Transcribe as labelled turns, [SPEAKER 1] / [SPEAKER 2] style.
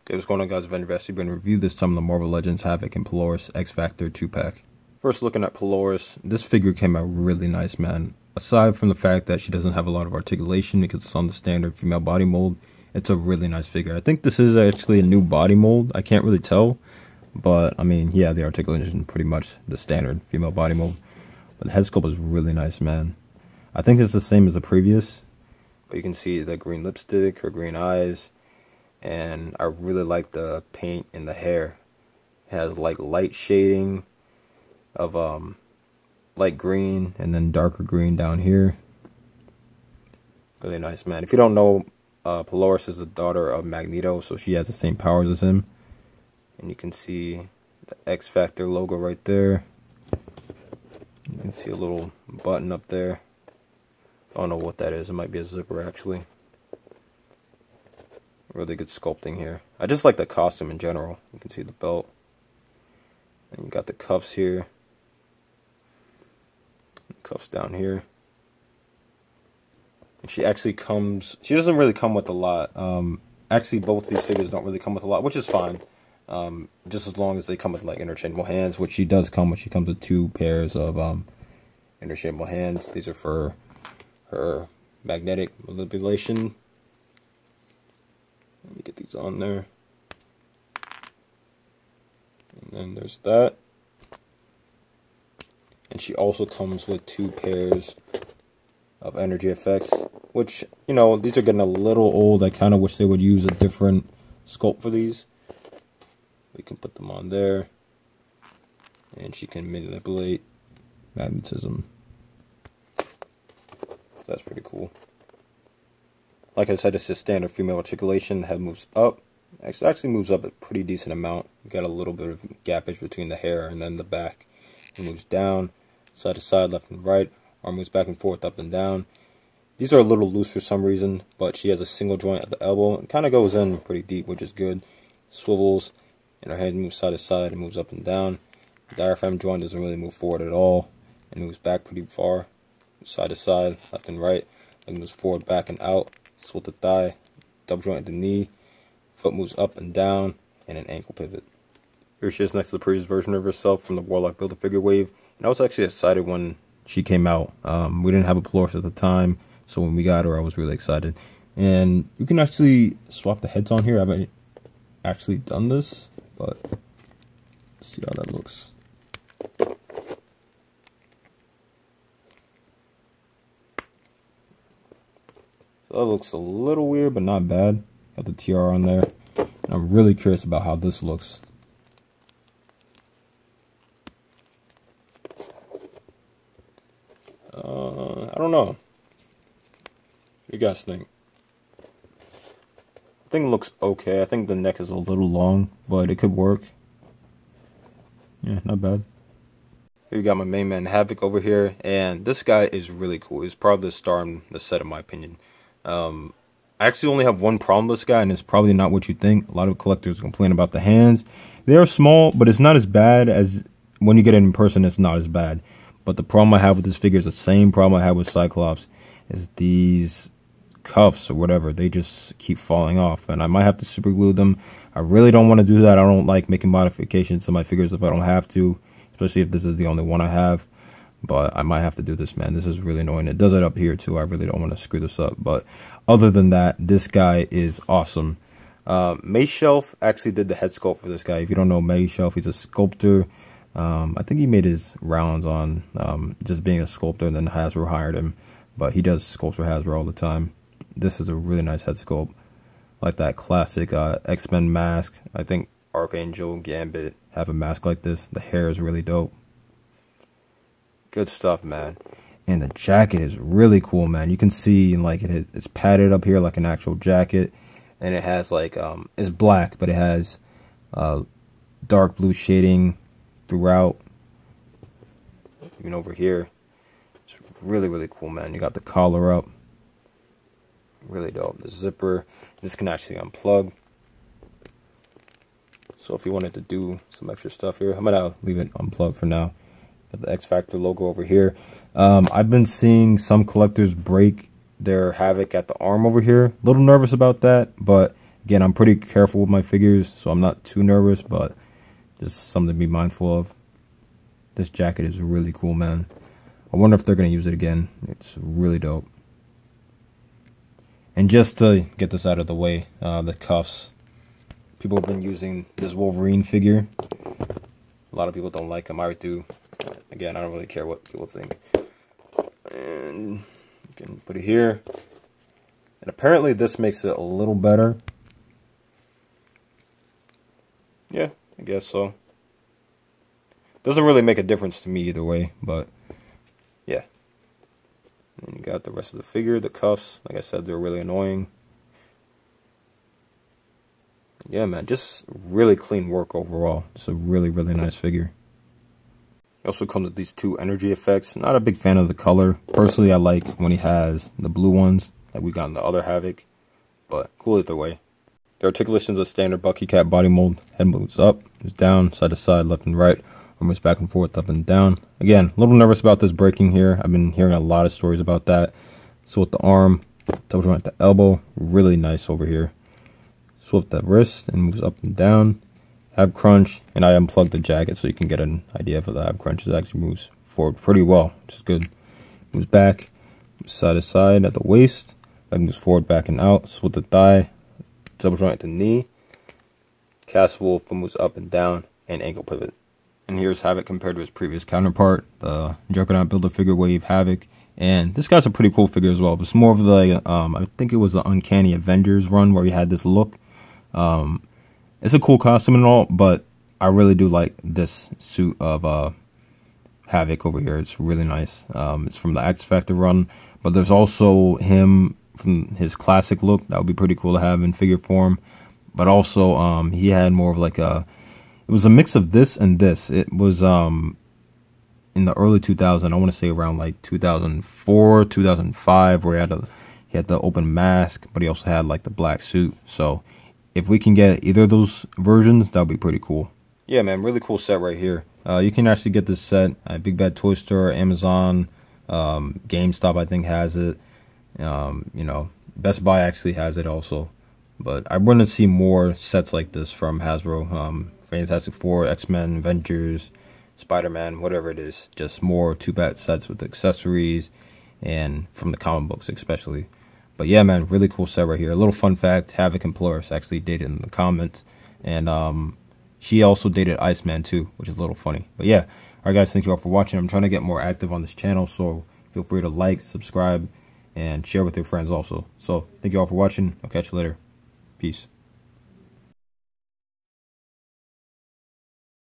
[SPEAKER 1] Hey, what's going on, guys? Avenger Vastey. We're going to review this time of the Marvel Legends Havoc and Polaris X Factor 2-pack. First, looking at Polaris, this figure came out really nice, man. Aside from the fact that she doesn't have a lot of articulation because it's on the standard female body mold, it's a really nice figure. I think this is actually a new body mold. I can't really tell, but I mean, yeah, the articulation is pretty much the standard female body mold. But the head sculpt is really nice, man. I think it's the same as the previous, but you can see the green lipstick, her green eyes. And I really like the paint in the hair. It has like light shading of light green and then darker green down here. Really nice, man. If you don't know, Polaris is the daughter of Magneto, so she has the same powers as him. And you can see the X Factor logo right there. You can see a little button up there. I don't know what that is. It might be a zipper, actually. Really good sculpting here. I just like the costume in general. You can see the belt. And you got the cuffs here. Cuffs down here. And she actually comes... She doesn't really come with a lot. Actually, both these figures don't really come with a lot, which is fine. Just as long as they come with like interchangeable hands, which she does come with. She comes with 2 pairs of interchangeable hands. These are for her magnetic manipulation. Let me get these on there. And then there's that. And she also comes with 2 pairs of energy effects, which, you know, these are getting a little old. I kind of wish they would use a different sculpt for these. We can put them on there. And she can manipulate magnetism. That's pretty cool. Like I said, it's just standard female articulation. The head moves up. It actually moves up a pretty decent amount. You got a little bit of gappage between the hair and then the back. It moves down, side to side, left and right. Arm moves back and forth, up and down. These are a little loose for some reason, but she has a single joint at the elbow. It kind of goes in pretty deep, which is good. Swivels, and her head moves side to side and moves up and down. The diaphragm joint doesn't really move forward at all. It moves back pretty far, side to side, left and right. It moves forward, back, and out. Swell the thigh, double joint at the knee, foot moves up and down, and an ankle pivot. Here she is next to the previous version of herself from the Warlock Build-A-Figure wave. And I was actually excited when she came out. We didn't have a Polaris at the time, so when we got her, I was really excited. And you can actually swap the heads on here. I haven't actually done this, but let's see how that looks. So that looks a little weird, but not bad. Got the tiara on there. And I'm really curious about how this looks. I don't know. What do you guys think? I think it looks okay. I think the neck is a little long, but it could work. Yeah, not bad. Here you got my main man Havoc over here, and this guy is really cool. He's probably the star in the set, in my opinion. I actually only have one problem with this guy, and it's probably not what you think. A lot of collectors complain about the hands. They are small, but it's not as bad as when you get it in person. It's not as bad. But the problem I have with this figure is the same problem I had with Cyclops, is these cuffs or whatever. They just keep falling off, and I might have to super glue them. I really don't want to do that. I don't like making modifications to my figures if I don't have to, especially if this is the only one I have. But I might have to do this, man. This is really annoying. It does it up here, too. I really don't want to screw this up. But other than that, this guy is awesome. May Shelf actually did the head sculpt for this guy. If you don't know May Shelf, he's a sculptor. I think he made his rounds on just being a sculptor, and then Hasbro hired him. But he does sculpts for Hasbro all the time. This is a really nice head sculpt. Like that classic X-Men mask. I think Archangel, Gambit have a mask like this. The hair is really dope. Good stuff, man. And the jacket is really cool, man. You can see like it's padded up here like an actual jacket, and it has like it's black, but it has dark blue shading throughout. Even over here, it's really cool, man. You got the collar up, really dope. The zipper, this can actually unplug. So if you wanted to do some extra stuff here, I'm gonna leave it unplugged for now. Got the X Factor logo over here. I've been seeing some collectors break their Havoc at the arm over here. A little nervous about that, but Again, I'm pretty careful with my figures, so I'm not too nervous, but just something to be mindful of. This jacket is really cool, man. I wonder if they're going to use it again. It's really dope. And just to get this out of the way, the cuffs. People have been using this Wolverine figure. A lot of people don't like him. I do. Again, I don't really care what people think. And you can put it here. And apparently this makes it a little better. Yeah, I guess so. Doesn't really make a difference to me either way, but yeah. And you got the rest of the figure, the cuffs. Like I said, they're really annoying. Yeah, man, just really clean work overall. It's a really, really nice figure. It also comes with these 2 energy effects. Not a big fan of the color. Personally, I like when he has the blue ones, like we got in the other Havoc. But cool either way. The articulation is a standard Bucky Cat body mold. Head moves up, moves down, side to side, left and right. Arm moves back and forth, up and down. Again, a little nervous about this breaking here. I've been hearing a lot of stories about that. So with the arm, double joint at the elbow, really nice over here. Swift the wrist and moves up and down. Ab crunch, and I unplugged the jacket so you can get an idea for the ab crunch. It actually moves forward pretty well, which is good. Moves back, side to side at the waist. That moves forward, back and out. Swift the thigh, double joint at the knee. Cast wolf moves up and down, and ankle pivot. And here's Havoc compared to his previous counterpart, the Juggernaut Build-A-Figure Wave Havoc. And this guy's a pretty cool figure as well. It's more of the, I think it was the Uncanny Avengers run where he had this look. It's a cool costume and all, but I really do like this suit of Havoc over here. It's really nice. It's from the X Factor run, but there's also him from his classic look. That would be pretty cool to have in figure form. But also, he had more of like a, it was a mix of this and this. It was in the early 2000s, I want to say around like 2004, 2005, where he had the open mask, but he also had like the black suit. So if we can get either of those versions, that would be pretty cool. Yeah, man, really cool set right here. You can actually get this set at Big Bad Toy Store, Amazon, GameStop I think has it. You know, Best Buy actually has it also. But I want to see more sets like this from Hasbro. Fantastic Four, X-Men, Avengers, Spider-Man, whatever it is. Just more 2-bat sets with accessories and from the comic books especially. But yeah, man, really cool set right here. A little fun fact, Havok and Polaris actually dated in the comments. And she also dated Iceman too, which is a little funny. But yeah, alright guys, thank you all for watching. I'm trying to get more active on this channel, so feel free to like, subscribe, and share with your friends also. So thank you all for watching. I'll catch you later. Peace.